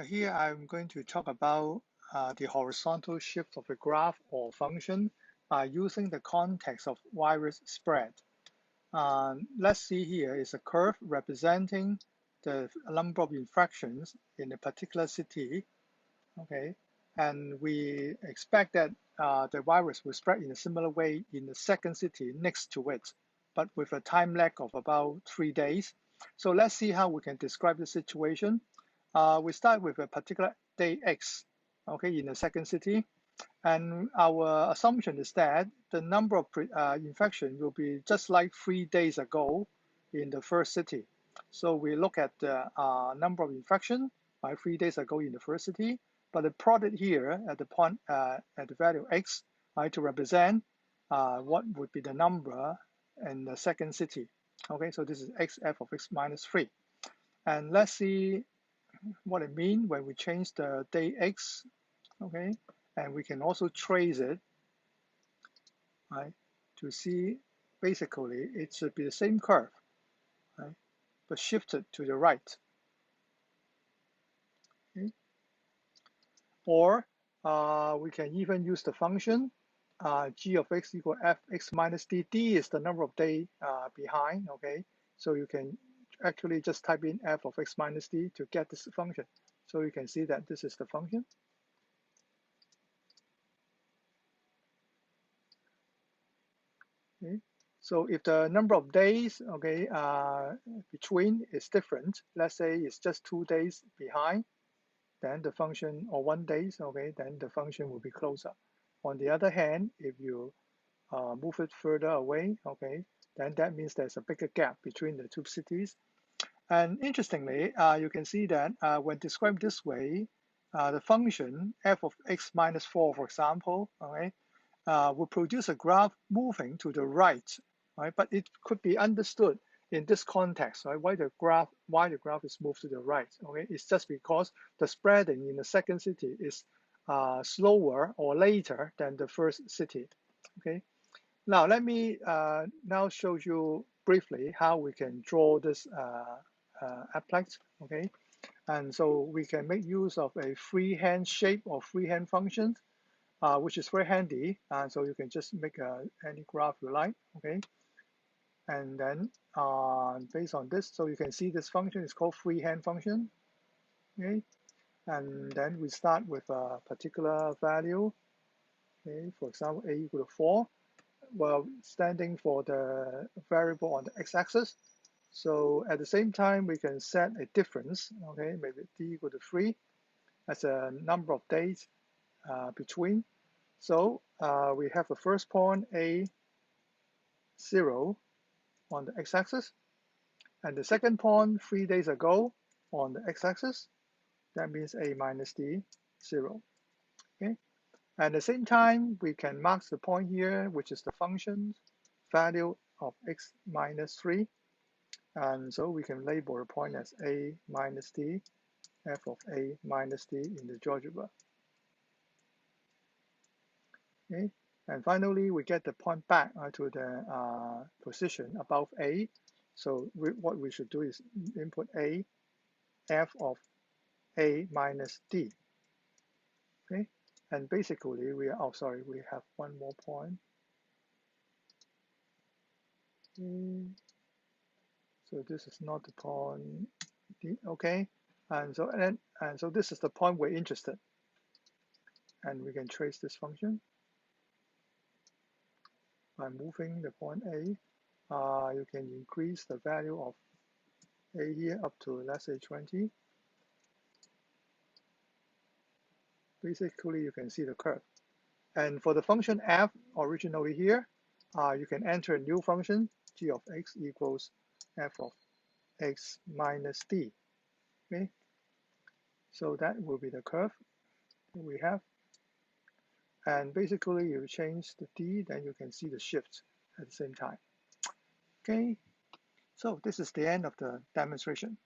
Here I'm going to talk about the horizontal shift of a graph or function using the context of virus spread. Let's see here is a curve representing the number of infections in a particular city, okay? And we expect that the virus will spread in a similar way in the second city next to it, but with a time lag of about 3 days. So let's see how we can describe the situation. We start with a particular day X, okay, in the second city. And our assumption is that the number of infection will be just like 3 days ago in the first city. So we look at the number of infection 3 days ago in the first city, but the product here at the point at the value X, to represent what would be the number in the second city. Okay, so this is xf of x minus 3. And let's see what it means when we change the day X, okay? And we can also trace it, right? To see basically it should be the same curve, right? But shifted to the right, okay? Or we can even use the function g of x equal fx minus d. D is the number of days behind, okay? So you can actually just type in f of x minus d to get this function. So you can see that this is the function. Okay. So if the number of days, okay, between is different, let's say it's just 2 days behind, then the function, or 1 day, okay, then the function will be closer. On the other hand, if you move it further away, okay, then that means there's a bigger gap between the two cities. And interestingly, you can see that when described this way, the function f of x minus 4, for example, okay, will produce a graph moving to the right, right? But it could be understood in this context, right? Why the graph is moved to the right, okay? It's just because the spreading in the second city is slower or later than the first city, okay? Now let me now show you briefly how we can draw this applet, okay? And so we can make use of a freehand shape or freehand function, which is very handy. And so you can just make any graph you like, okay? And then based on this, so you can see this function is called freehand function, okay? And then we start with a particular value, okay? For example, a equal to 4, well, standing for the variable on the x-axis. So at the same time, we can set a difference, okay? Maybe d equal to 3 as a number of days between. So we have the first point, a 0 on the x-axis, and the second point 3 days ago on the x-axis. That means a minus d 0. Okay. At the same time, we can mark the point here, which is the function value of x minus 3. And so we can label the point as a minus d, f of a minus d in the GeoGebra. Okay. And finally, we get the point back to the position above a. So what we should do is input a, f of a minus d. Okay. And basically, we have one more point. Okay. So this is not the point d. Okay. And so this is the point we're interested. And we can trace this function by moving the point a. You can increase the value of a here up to, let's say, 20. Basically, you can see the curve. And for the function f originally here, you can enter a new function, g of x equals f of x minus d. Okay, so that will be the curve that we have. And basically, you change the d, then you can see the shift at the same time. Okay, so this is the end of the demonstration.